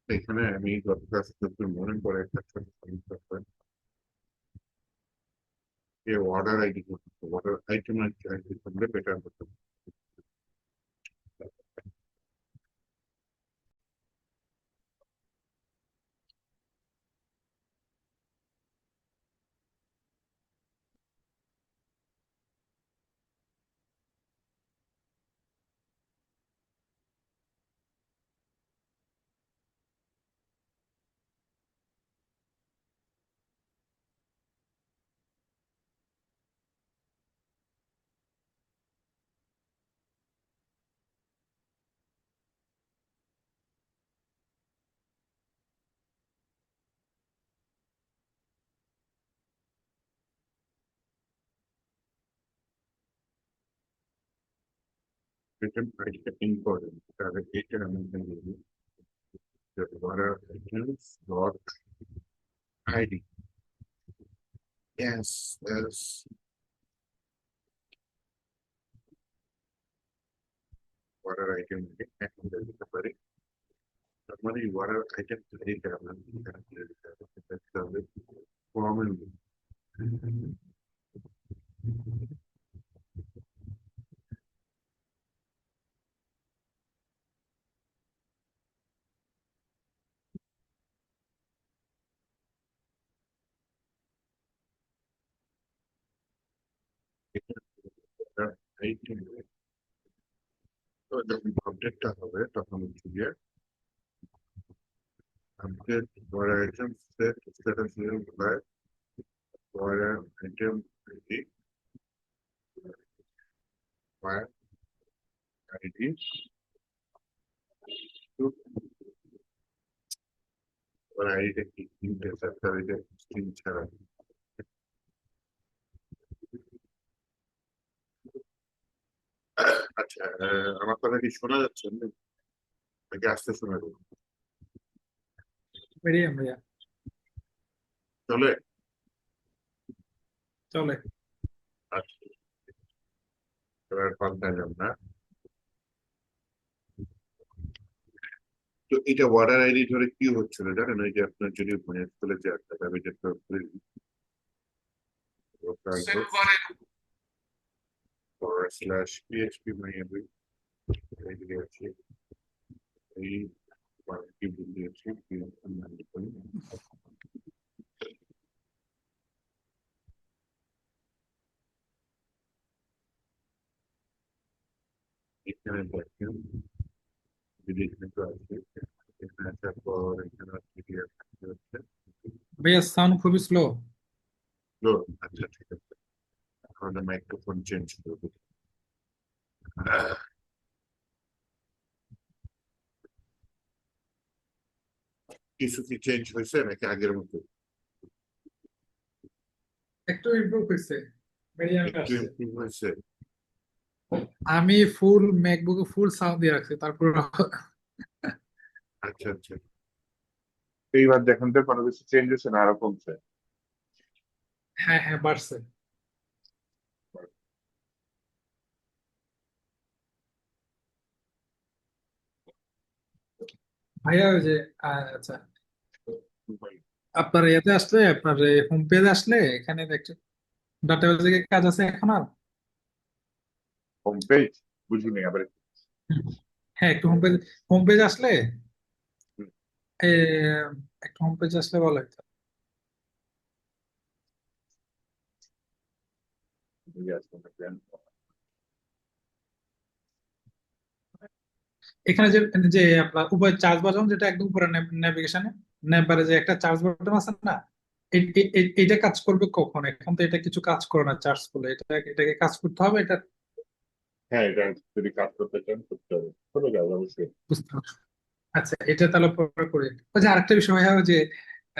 এখানে আমি গত ক্লাস থেকে মনে পড়ে একটা ছোট সমস্যা হয় যে অর্ডার আইডি করতে অর্ডার আইটেম আইডি করলে বেটার হতো। আইটেম আইডিটা ইম্পর্টেন্ট, তাহলে এটা আমি এখানে লিখি যে order items dot ID. Yes, yes. Order item এখন দিতে পারি। তার মানে অর্ডার আইটেম দিতে হবে দিতে হবে কমন। আইটেম তো যখন আপডেটটা হবে তখন হচ্ছে গিয়ে update order item set status new by order item ID by ID to order আইডিটা কি ইন্টারসেপ্টার এটা স্ট্রিং ছাড়া। আচ্ছা, আমার কথা কি শোনা যাচ্ছে নাকি আসতে শোনা যাচ্ছে? মিডিয়াম ভাইয়া। চলে? চলে। আচ্ছা, এবার পাল্টাইলাম না। তো এটা অর্ডার আইডি ধরে কি হচ্ছিল জানেন, ওই যে আপনার যদি মানে চলে যায় একটা ব্যবহার স্ল্যাশ পিএইচপি মানে এইদিকে আছে এই কি দিয়েছি এখানে দেখেন যদি এখানে তো আছে, এখানে আসার পর এখানে হচ্ছে ভাইয়া সাউন্ড খুবই স্লো। লোড। আচ্ছা ঠিক আছে, তাহলে মাইক্রোফোন চেঞ্জ করবো। কিছু কি চেঞ্জ হয়েছে নাকি আগের মতো? একটু ইমপ্রুভ হয়েছে, মিডিয়ামে একটু আসছে। ইমপ্রুভ হয়েছে। আমি ফুল ম্যাকবুকে ফুল সাউন্ড দিয়ে রাখছি, তারপর আচ্ছা আচ্ছা, এইবার দেখেন তো কোনো কিছু চেঞ্জ হয়েছে না আরো কমছে? হ্যাঁ হ্যাঁ বাড়ছে। ভাইয়া ওই যে আচ্ছা, আপনার ইয়েতে আসলে, আপনার হোম পেজে আসলে এখানে দেখছেন ডাটাবেজে কাজ আছে এখন আর। হোম পেজ বুঝিনি আবার একটু। হুম। হ্যাঁ একটু হোম পেজ আসলে হুম, এ, একটু হোম পেজ আসলে বলে বুঝে আসছে না, প্ল্যান। এখানে যে যে আপনার উপরে চার্জ বাটন যেটা একদম উপরে নেভিগেশনে নেভারে যে একটা চার্জ বাটন আছে না, এটা কাজ করবে কখন? এখন তো এটা কিছু কাজ করে না চার্জ করলে, এটাকে কাজ করতে হবে এটা। হ্যাঁ, এটা যদি কাজ করতে চান করতে হবে, করে যাবে অবশ্যই। বুঝতে পারছি। আচ্ছা এটা তাহলে পরে করি। ওই যে আরেকটা বিষয় হয় যে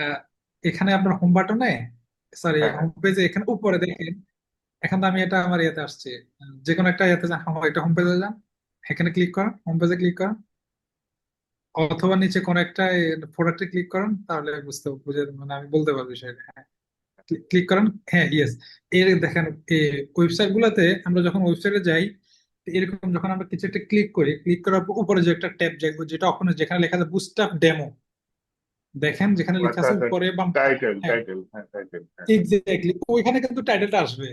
আহ, এখানে আপনার হোম বাটনে, সরি হ্যাঁ হ্যাঁ। হোম পেজে এখানে উপরে দেখেন। এখন তো আমি এটা আমার ইয়েতে আসছি, যে কোনো একটা ইয়েতে যান, এটা হোম পেজে যান, এখানে ক্লিক করেন, হোম পেজে ক্লিক করেন, অথবা নিচে কোন একটা প্রোডাক্টে ক্লিক করেন, তাহলে বুঝে মানে আমি বলতে পারবো বিষয়টা। হ্যাঁ ক্লিক করেন, হ্যাঁ ইয়েস। এর দেখেন ওয়েবসাইট গুলাতে আমরা যখন ওয়েবসাইটে যাই, তো এরকম যখন আমরা কিছু একটা ক্লিক করি, ক্লিক করার পর উপরে যে একটা ট্যাব যেটা ওখানে যেখানে লেখা আছে বুস্টআপ ডেমো, দেখেন যেখানে লেখা আচ্ছা আছে আচ্ছা, উপরে বাম পাশে। টাইটেল হ্যাঁ, টাইটেল, হ্যাঁ টাইটেল, হ্যাঁ। এক্স্যাক্টলি ওইখানে কিন্তু টাইটেলটা আসবে,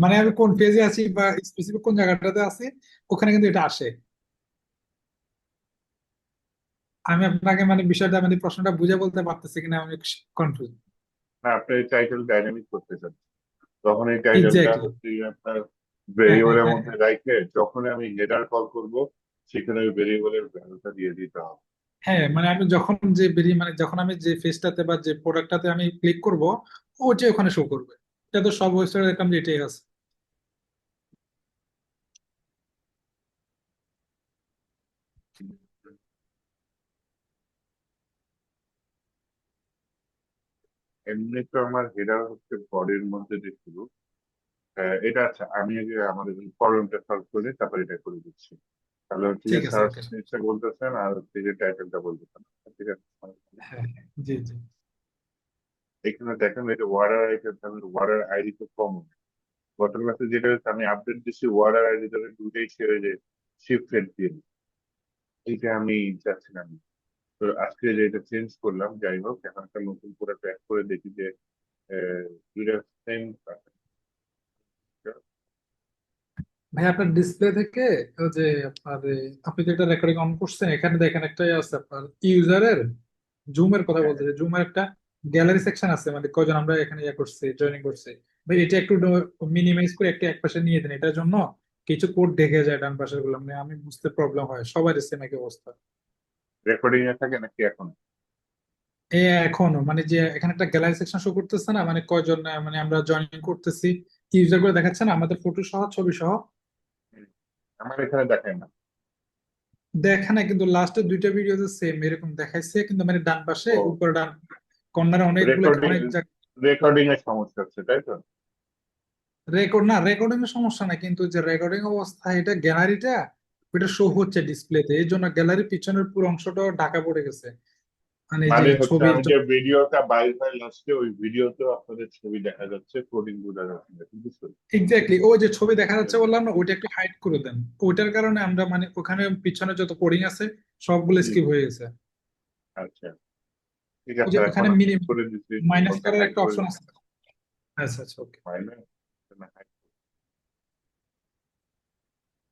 মানে আমি কোন পেজে আছি বা স্পেসিফিক কোন জায়গাটাতে আছি, ওখানে কিন্তু এটা আসে। আমি আপনাকে মানে বিষয়টা মানে প্রশ্নটা বুঝে বলতে পারতেছি কিনা আমি কনফিউজ। না, আপনি টাইটেল ডাইনামিক করতে চান, তখন এই টাইটেলটা এক্স্যাক্টলি। হচ্ছে গিয়ে আপনার হ্যাঁ হ্যাঁ ভেরিয়েবলের হ্যাঁ মধ্যে হ্যাঁ রাখে, যখন আমি হেডার কল করব সেখানে ওই ভেরিয়েবলের ভ্যালুটা দিয়ে দিতে হবে। হ্যাঁ, মানে আমি যখন যে মানে যখন আমি যে ফেসটাতে বা যে প্রোডাক্টটাতে আমি ক্লিক করব, ওইটা ওখানে শো করবে। এটা তো সব ওয়েবসাইটে দেখলাম যে এটাই আছে। এমনি তো আমার হেডার হচ্ছে বডির মধ্যে যে শুরু। এটা আচ্ছা, আমি আগে আমাদের ফর্মটা সলভ করে তারপর এটা করে দিচ্ছি। তাহলে হচ্ছে যে ঠিক আছে, সার্চ ওকে। জিনিসটা বলতেছেন আর হচ্ছে যে টাইটেলটা বলতেছেন। ঠিক আছে। হ্যাঁ হ্যাঁ, জি জি। এখানে দেখেন এটা ওয়ার্ডার আইটেম, ওয়ার্ডার আইডি তো কমন। গত ক্লাসে যেটা হচ্ছে আমি আপডেট দিচ্ছি ওয়ার্ডার আইডি ধরে দুটাই ছেড়ে যে শিফট রেড দিয়ে দিই। এইটা আমি চাচ্ছিলাম না। তো আজকে যে এটা চেঞ্জ করলাম, যাই হোক এখন একটা নতুন করে ট্র্যাক করে দেখি যে দুইটা সেম। ভাই আপনার ডিসপ্লে থেকে ওই যে আপনার আপনি যেটা রেকর্ডিং অন করছেন, এখানে দেখেন একটা আছে আপনার ইউজারের জুমের কথা হ্যাঁ, বলতেছে, জুমের একটা গ্যালারি সেকশন আছে, মানে কয়জন আমরা এখানে ইয়ে করছি, জয়েনিং করছি। ভাই এটা একটু মিনিমাইজ করে একটু এক পাশে নিয়ে দেন, এটার জন্য কিছু কোড ঢেকে যায় ডান পাশের গুলো, মানে আমি বুঝতে প্রবলেম হয়, সবার সেম একই অবস্থা। রেকর্ডিং এ থাকে নাকি এখন? এ এখনো মানে যে এখানে একটা গ্যালারি সেকশন শো করতেছে না, মানে কয়জন মানে আমরা জয়েনিং করতেছি, ইউজার গুলো দেখাচ্ছে না আমাদের ফটো সহ ছবি সহ। হুম, আমার এখানে দেখায় না। দেখে না, কিন্তু লাস্টের দুইটা ভিডিওতে সেম এরকম দেখাইছে, কিন্তু মানে ডান পাশে ও, উপরে ডান কর্নারে অনেকগুলো রেকর্ডিং, অনেক রেকর্ডিং এর সমস্যা হচ্ছে তাই তো? রেকর্ড না, রেকর্ডিং এর সমস্যা না, কিন্তু যে রেকর্ডিং অবস্থা এটা গ্যালারিটা ওইটা শো হচ্ছে ডিসপ্লেতে, এই জন্য গ্যালারির পিছনের পুরো অংশটা ঢাকা পড়ে গেছে, মানে যে মানে হচ্ছে ছবির আমি যে ভিডিওটা বাইর হয় লাস্টে, ওই ভিডিওতেও আপনাদের ছবি দেখা যাচ্ছে, কোডিং বোঝা যাচ্ছে না, ঠিক আছে? এক্স্যাক্টলি ওই যে ছবি দেখা যাচ্ছে বললাম না, ওইটা একটু হাইড করে দেন। ওইটার কারণে আমরা মানে ওখানে পিছনে যত কোডিং আছে সবগুলো জি স্কিপ জি, হয়ে গেছে। আচ্ছা, ঠিক ওই আছে, যে এখন ওখানে আমি মিনিমাম করে দিচ্ছি। মাইনাস ওকে, করার হাইড একটা করে অপশন দিচ্ছি। আছে। আচ্ছা আচ্ছা, ওকে। মাইনাস,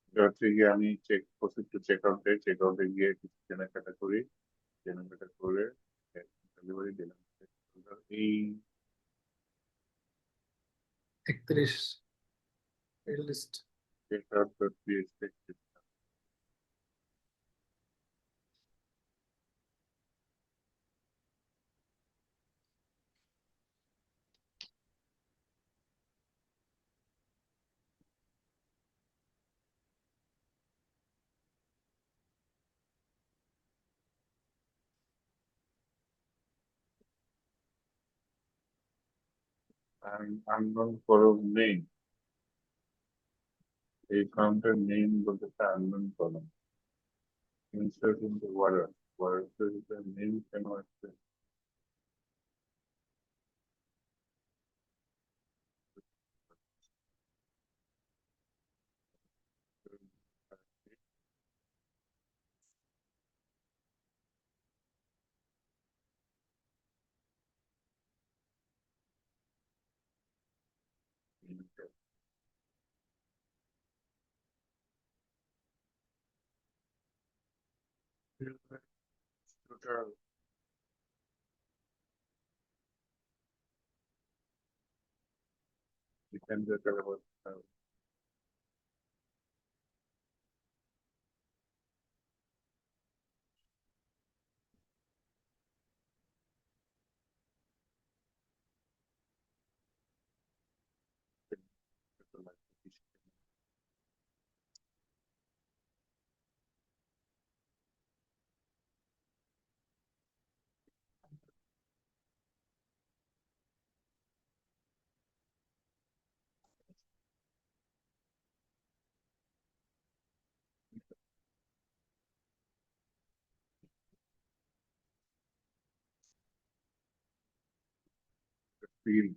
এটা হচ্ছে গিয়ে আমি চেক প্রসেস চেক আউটে, চেক আউটে গিয়ে কিছু কেনাকাটা করি, কেনাকাটা করে ডেলিভারি দিলাম। এই 31 list. Check out dot PHP. Unknown column নেই, এই কাউন্টার নেই বলতে unknown column insert in the order, order name কেন আসছে? এখান থেকে ফিল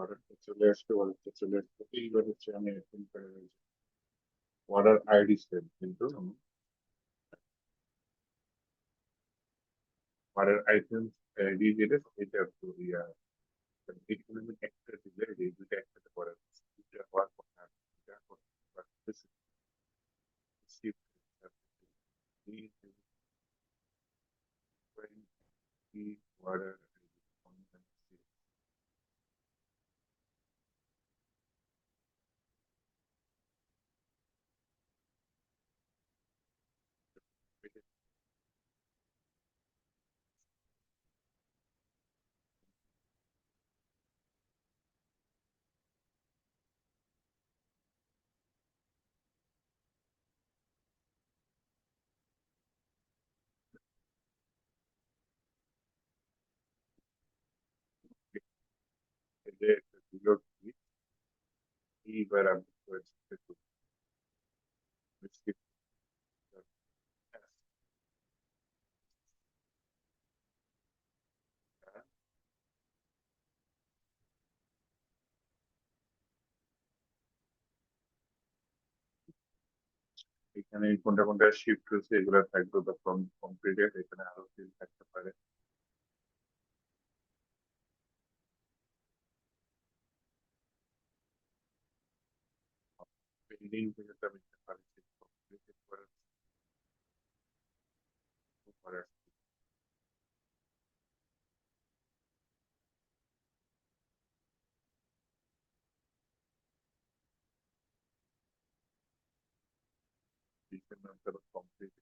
অর্ডারটা চলে আসবে, অর্ডারটা চলে আসবে, এইবার হচ্ছে আমি এখন করে রয়েছি অর্ডার আইডি সেভ, কিন্তু অর্ডার আইটেম আইডি যেটা সেটা তো এখানে আমি একটা দিলে এই দুটো একসাথে করা যাচ্ছে, দুটো হওয়ার কথা না, দুটো করতে পারতেছি শিফট অর্ডার একটা দিল কি, এইবার আমি করেছি শিফট। এখানে কোনটা কোনটা শিফট হয়েছে এগুলো থাকবে, বা কমপ্লিটেড, এখানে আরো ফিল থাকতে পারে। পেন্ডিং থেকে তো আমি দিতে পারি কমপ্লিটেড করার পরে কমপ্লিট।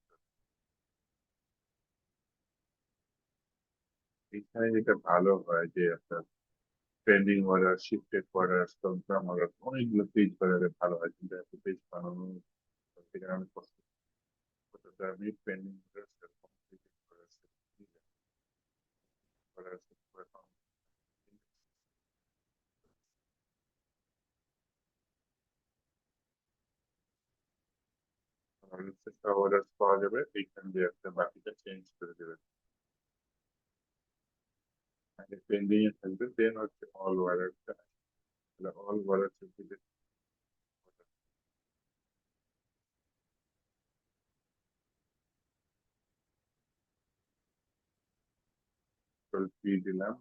এখানে যেটা ভালো হয় যে আপনার trending order, shifted order, confirm order, অনেকগুলো পেজ বানালে ভালো হয়, কিন্তু এত পেজ বানানো থেকে আমি কষ্ট করতে, আমি pending order completed order order পাওয়া যাবে, এইখান দিয়ে একটা বাকিটা চেঞ্জ করে দেবেন। আগে পেন্ডিং এ থাকবে, দেন হচ্ছে অল অর্ডারটা, অল অর্ডার ফি দিলাম।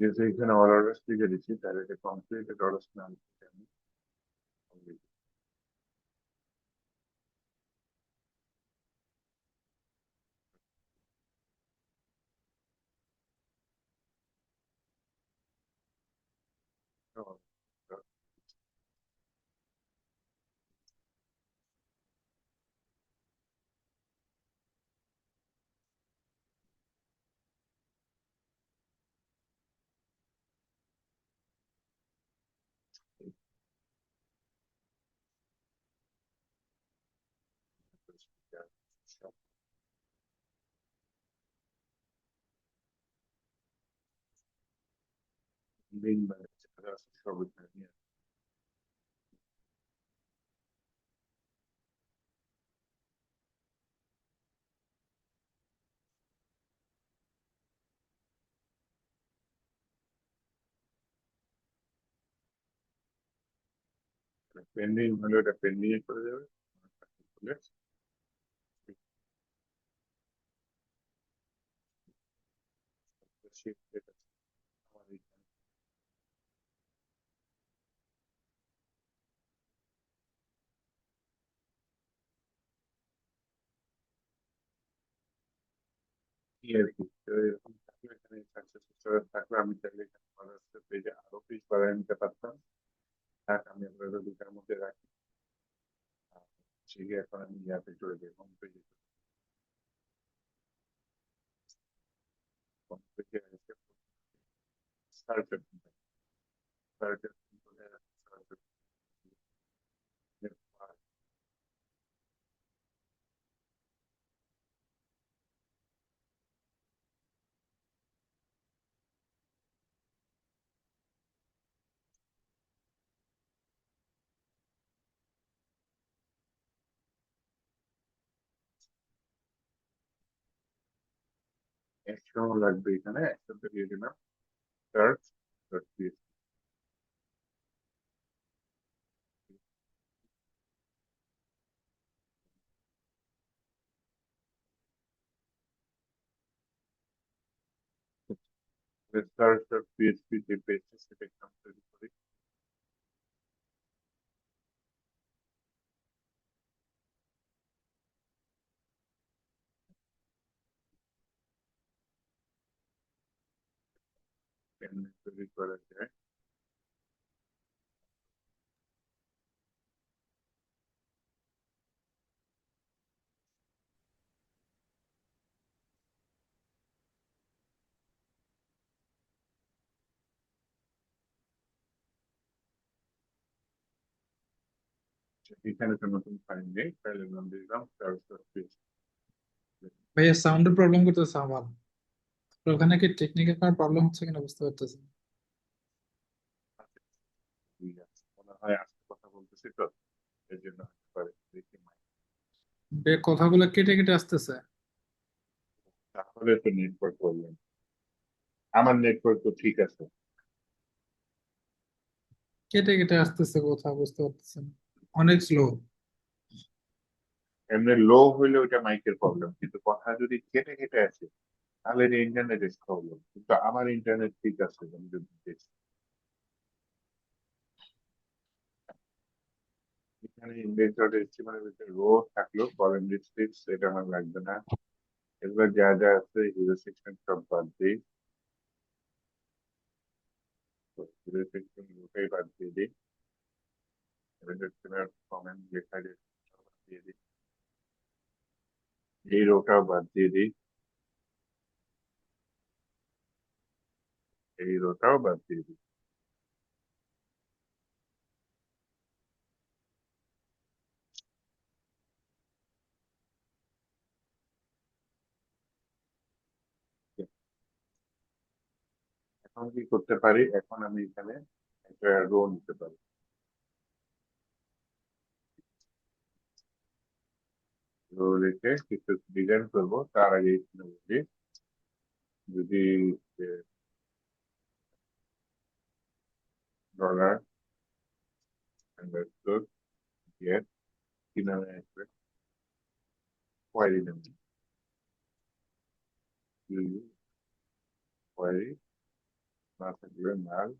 যেহেতু এখানে অল অর্ডার লিখে দিচ্ছি, তাহলে এটা কমপ্লিটেড অর্ডার নাম থেকে আমি লিঙ্ক বানাচ্ছি, সব এখানে নিয়ে পেন্ডিং হলে ওটা পেন্ডিং এ করে দেবে। খুলে shift এটা আমার এখানে কি আর কি, তো এরকম থাকলে এখানে সাকসেস স্টোরে থাকলে আমি চাইলে এখানে পেজে আরো পেজ বাড়ায় নিতে পারতাম। থাক, আমি আপনাদের দুটার মধ্যে রাখি। আর হচ্ছে গিয়ে এখন আমি ইয়াতে চলে যাই, হোম পেজে। একশো লাগবে এখানে, একশোটা দিয়ে দিলাম। সার্চ সার্চ পিএইচপি যে পেজটা সেটা একদম তৈরি করি। কেমনে তৈরি করা যায়? এখানে তো নতুন ফাইল নেই, ফাইলের নাম দিলাম সার্চ পিএইচপি। ভাইয়া সাউন্ডের প্রবলেম করতেছে আমার। তো ওখানে কি টেকনিক্যাল কোনো প্রবলেম হচ্ছে কিনা বুঝতে পারতেছি না। ঠিক আছে, মনে হয় আজকে কথা বলতেছি তো, এর জন্য হতে পারে, দেখি। কথাগুলো কেটে কেটে আসতেছে। তাহলে তো নেটওয়ার্ক প্রবলেম। আমার নেটওয়ার্ক তো ঠিক আছে। কেটে কেটে আসতেছে কথা বুঝতে পারতেছি না, অনেক স্লো। এমনি লো হইলে ওইটা মাইকের প্রবলেম, কিন্তু কথা যদি কেটে কেটে আসে তাহলে এটা ইন্টারনেটের প্রবলেম। কিন্তু আমার ইন্টারনেট ঠিক আছে, আমি যদি দেখি। এখানে ইন্ডেক্স ডট এইচটিএমএল এর ভিতরে রো থাকলো, কলাম ডিসক্রিপ্ট এটা আমার লাগবে না। এবার যা যা আছে হিরো সেকশন সব বাদ দিই, হিরো সেকশন ওটাই বাদ দিয়ে দিই। এবার কমেন্ট লেখা যে বাদ দিয়ে দিই, এই রোটাও বাদ দিয়ে দিই, এই রোটাও বাদ দিয়ে দিই। এখন কি করতে পারি, এখন আমি এখানে একটা রো নিতে পারি। রো রেখে কিছু ডিজাইন করবো, তার আগে এখানে বলি যদি ডলার আন্ডারস্কোর গেট কি নামে আসবে, কোয়ারি নামে, কোয়ারি না থাকলে নাল।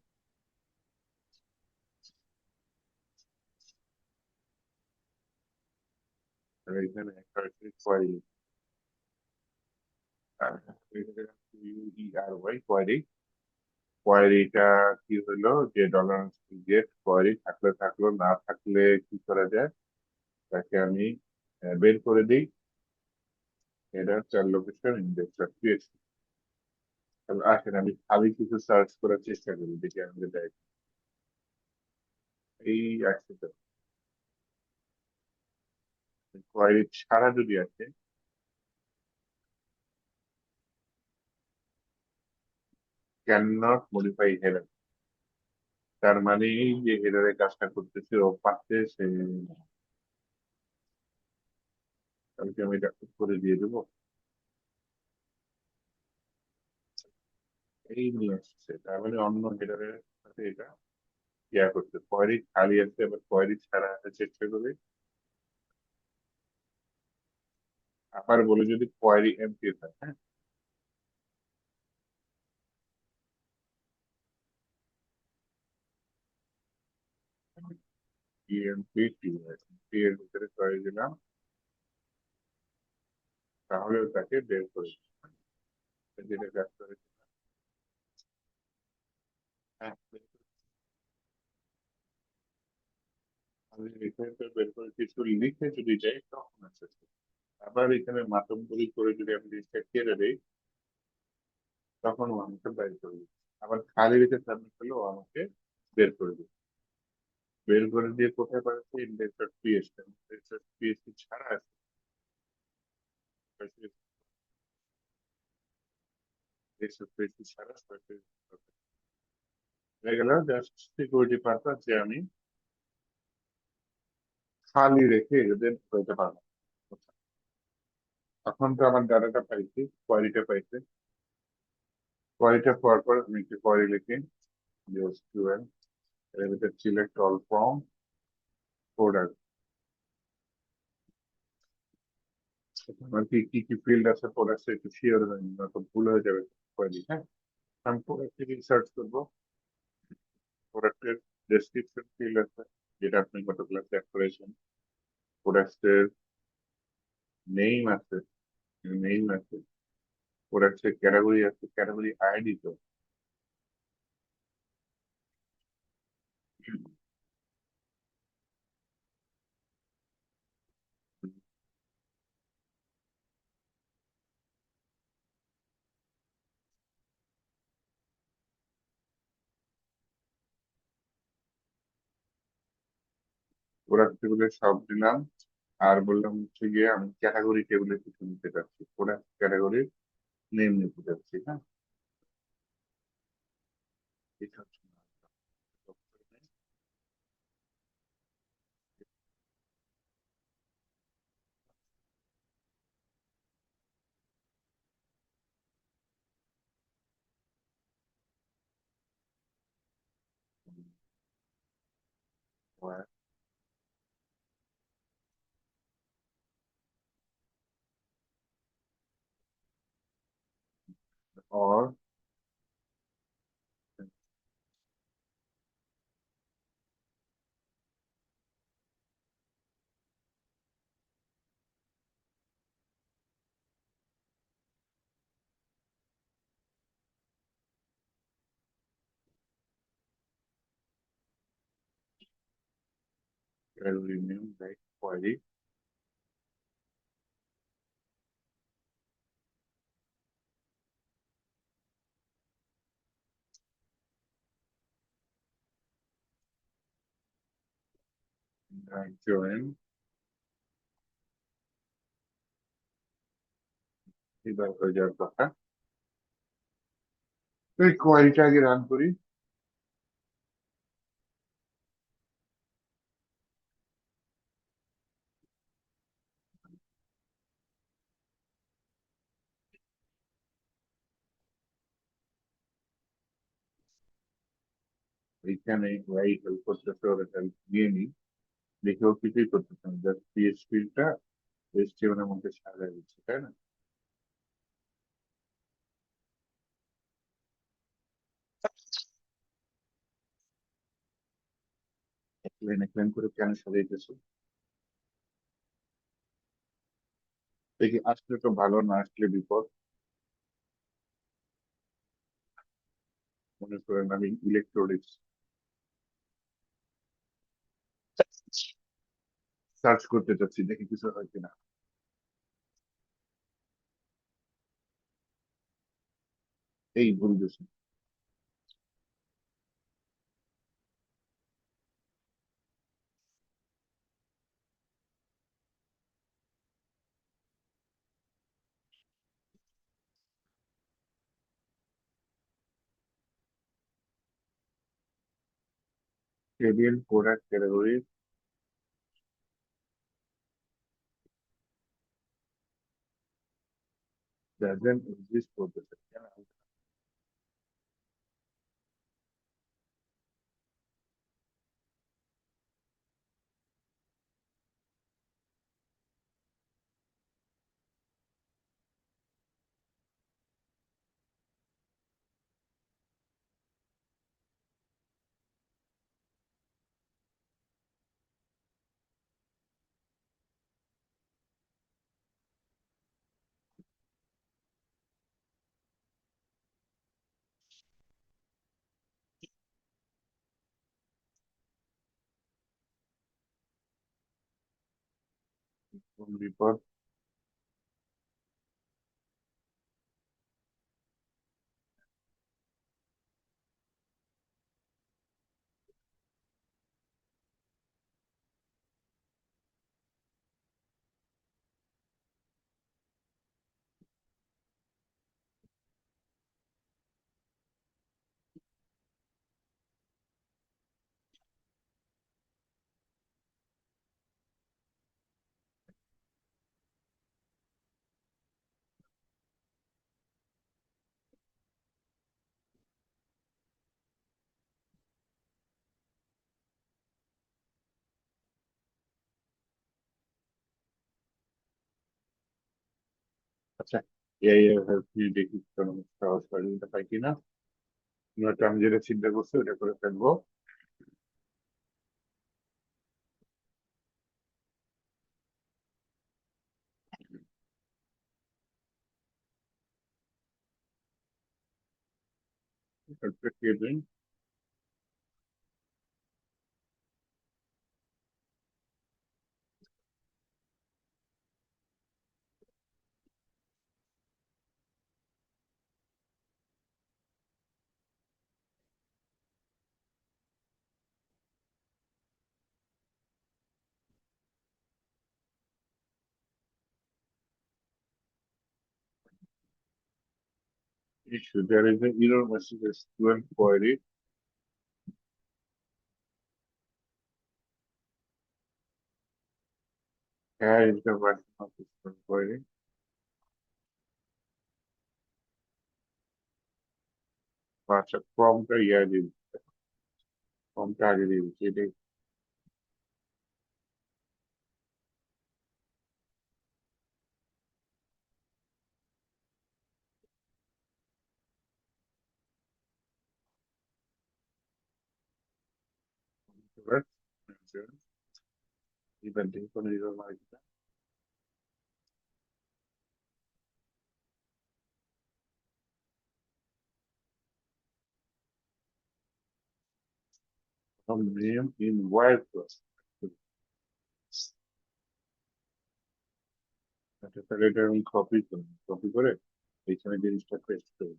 এখানে একটা কোয়ারি, ইউইআরওয়াই কোয়ারি। কোয়ারিটা কি হলো, যে ডলার গেট কোয়ারি থাকলে থাকলো, না থাকলে কি করা যায়, তাকে আমি বের করে দিই। এটা চার লোকেশন ইন্ডেক্স পিএইচপি। তাহলে আসেন আমি খালি কিছু সার্চ করার চেষ্টা করি, দেখি আমি দেখ। এই আসছে তো, কোয়ারি ছাড়া যদি আসে, ক্যান নট মডিফাই হেডার, তার মানে এই যে হেডারের কাজটা করতেছে ও পাচ্ছে সে। তাহলে আমি এটা করে দিয়ে দেবো, এই নিয়ে আসছে, তার মানে অন্য হেডারের সাথে এটা ইয়া করতে। কোয়ারি খালি আছে, আবার কোয়ারি ছাড়া আছে, চেষ্টা করি। আবার বলে যদি কোয়ারি এমটি হয়, হ্যাঁ, ইএমপি টি এর ভিতরে কোয়ারি দিলাম, তাহলেও তাকে বের করে দিলাম। যেটা কাজ করে। হ্যাঁ, আমি এখানে তো বের করে কিছু লিখে যদি যাই তখন আছে। আবার এখানে মাতম করে যদি আমি জিনিসটা কেটে দিই, তখন ও আমাকে বের করে দিবে। আবার খালি রেখে সাবমিট করলে ও আমাকে বের করে দিবে। বের করে দিয়ে কোথায় পাঠাচ্ছে, index dot PSP. Index dot PSP ছাড়া আছে, ইন্ডেক্স ডট পিএসপি ছাড়া সরাসরি হয়ে গেল। জাস্ট সিকিউরিটি পারপাস যে আমি খালি রেখে এদের হইতে পারবো। এখন তো আমার ডাটাটা পাইছি, কোয়ারিটা পাইছে। কোয়ারিটা পাওয়ার পর আমি একটি কোয়ারি লিখি যে এসকিউএল এর ভিতরে সিলেক্ট অল ফ্রম প্রোডাক্ট। আমার কি কি কি ফিল্ড আছে প্রোডাক্টস একটু শিওর হয়নি, নয়তো ভুল হয়ে যাবে কোয়ারি। হ্যাঁ, আমি প্রোডাক্ট থেকে সার্চ করবো। প্রোডাক্টের ডেসক্রিপশন ফিল্ড আছে, যেটা আপনি গত ক্লাসে অ্যাড করেছেন। প্রোডাক্টের নেম আছে, নেম আছে। প্রোডাক্টের ক্যাটাগরি আছে, ক্যাটাগরি আইডি তো। প্রোডাক্ট টেবিলের সব দিলাম। আর বললাম হচ্ছে গিয়ে আমি ক্যাটাগরি টেবিলে কিছু নিতে চাচ্ছি, প্রোডাক্ট ক্যাটাগরির নেম নিতে চাচ্ছি। হ্যাঁ, এটা হচ্ছে or category name like query join। এবার হয়ে যাওয়ার কথা, এই কোয়ারিটা আগে রান করি। এইখানে ওয়াই হেল্প করতেছে, ওরা হেল্প নিয়ে নি, দেখেও কিছুই করতেছে না, জাস্ট পিএইচপিটা এইচটিএমএল এর মধ্যে সাজায় দিচ্ছে, তাই না? এক লাইন এক লাইন করে কেন সাজাইতেছে? দেখি আসলে তো ভালো, না আসলে বিপদ। মনে করেন আমি ইলেকট্রনিক্স সার্চ করতে চাচ্ছি, দেখি কিছু হয় কিনা। এই ভুল দিয়েছি। KBL product category doesn't exist করতেছে কেন? কোন বিপদ? আচ্ছা, এই হেল্প নিয়ে দেখি কোনো সহজ সহযোগিতা পাই কিনা। নয়তো আমি যেটা চিন্তা করছি ওটা করে ফেলবো। Doing. Issue. There is an error message a student query. Here is the version of the student query. আচ্ছা, ফর্মটা ইয়া দিন, ফর্মটা আগে দিন সেটাই ইভেন্টিং কোনো error mark from name in wild class. আচ্ছা, তাহলে এটা আমি কপি করে এইখানে জিনিসটা পেস্ট করি।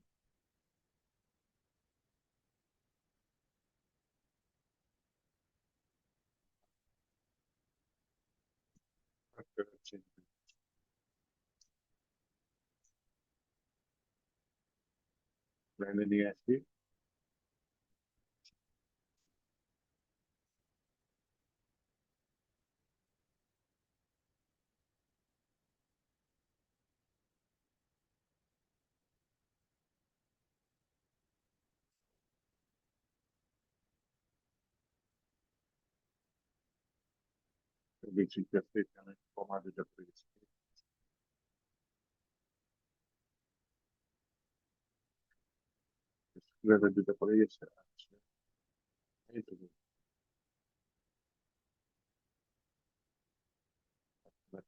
লাইনে নিয়ে আসি। বেসিক ক্ষেত্রে এখানে কমা যেটা করে গেছি, স্কুলের যেটা করে গেছে। আচ্ছা, এই তো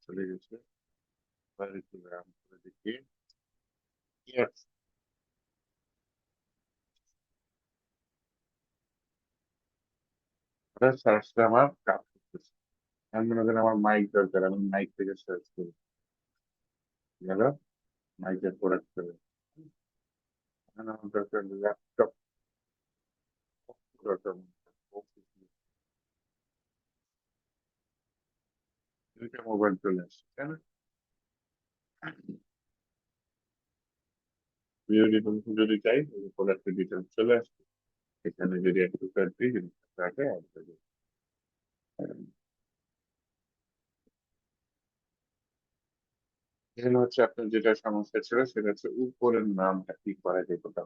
চলে গেছে। এবার একটু রান করে দেখি। Yes, ওটা সার্চটা আমার কাজ করতেছে। আমি মনে করেন আমার মাইক দরকার, আমি মাইক থেকে সার্চ করি। গেল মাইকের প্রোডাক্ট করে। এখন আমার দরকার ল্যাপটপ দরকার, দুইটা মোবাইল চলে আসছে, তাই না? ভিডিও ডিটেলস যদি চাই প্রোডাক্টের ডিটেলস চলে আসছে। এখানে যদি একটু কাট দিই জিনিসটা থাকে এখানে হচ্ছে আপনার যেটা সমস্যা ছিল সেটা হচ্ছে উপরের নামটা কি করা যেত না।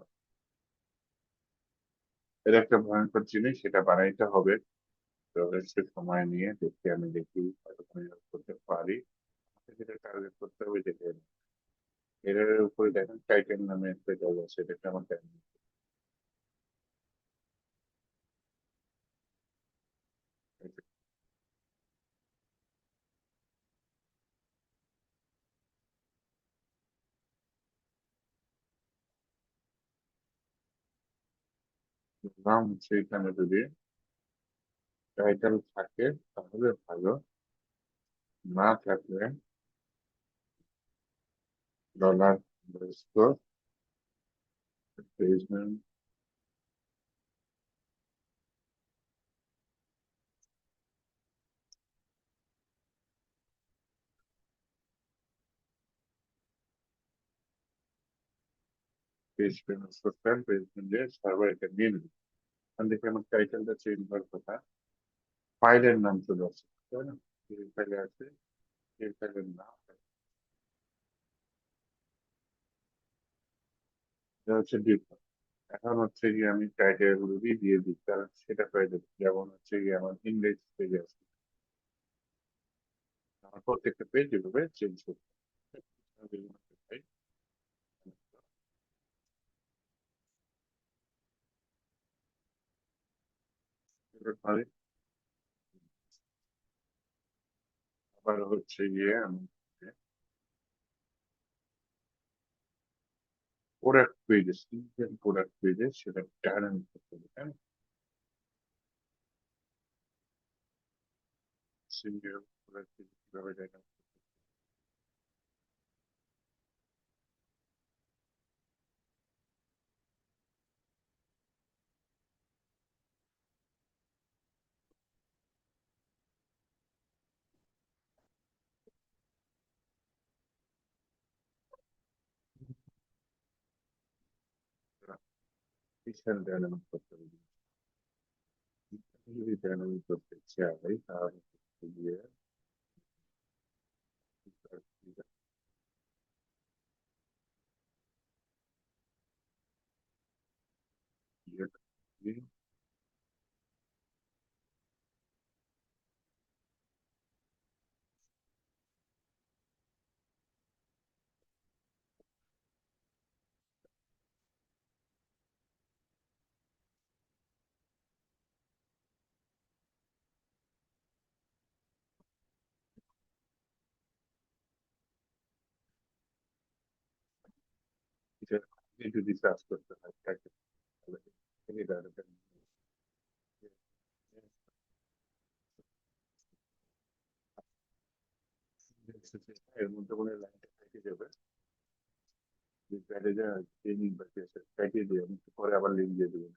এর একটা ভয়ঙ্কর জিনিস, সেটা বানাইতে হবে। তো একটু সময় নিয়ে দেখতে আমি দেখি কতক্ষণ করতে পারি। আমাকে যেটা টার্গেট করতে হবে যেটা এর উপরে দেখেন টাইটেল নামে একটা জব আছে, এটা আমার নাম হচ্ছে এখানে যদি টাইটেল থাকে তাহলে ভালো, না থাকলে ডলার প্লেসমেন্ট প্লেসমেন্ট সোশ্যাল প্লেসমেন্টের সার্ভার এটা নিয়ে নেবে। এখান থেকে আমার টাইটেলটা চেঞ্জ হওয়ার কথা, ফাইলের নাম চলে আসছে, তাই না? যে ফাইলে আছে সেই ফাইলের নাম, এটা হচ্ছে ডিফল্ট। এখন হচ্ছে গিয়ে আমি টাইটেল গুলো দিয়ে দিই, কারণ সেটা পেয়ে যাবে। যেমন হচ্ছে গিয়ে আমার ইন্ডেক্স পেজে আছে, আমার প্রত্যেকটা পেজ এভাবে চেঞ্জ করতে হবে। মানে আবার হচ্ছে গিয়ে আমি প্রোডাক্ট পেজে সিঙ্গেল প্রোডাক্ট পেজে সেটা ডায়নামিক করতে হবে, তাই না? সিঙ্গেল প্রোডাক্ট পেজে কিভাবে ডায়নামিক ডায়নামিক করতে হবে। যদি ডায়নামিক করতে চাই তাহলে হচ্ছে গিয়ে এটা যদি সার্চ করতে হয় তাকে তাহলে তিনি এর মধ্যে কোনো লাইনটা থেকে যাবে যে প্যাকেজে ট্রেনিং বা প্যাকেজে আমি পরে আবার লিঙ্ক দিয়ে দেবেন।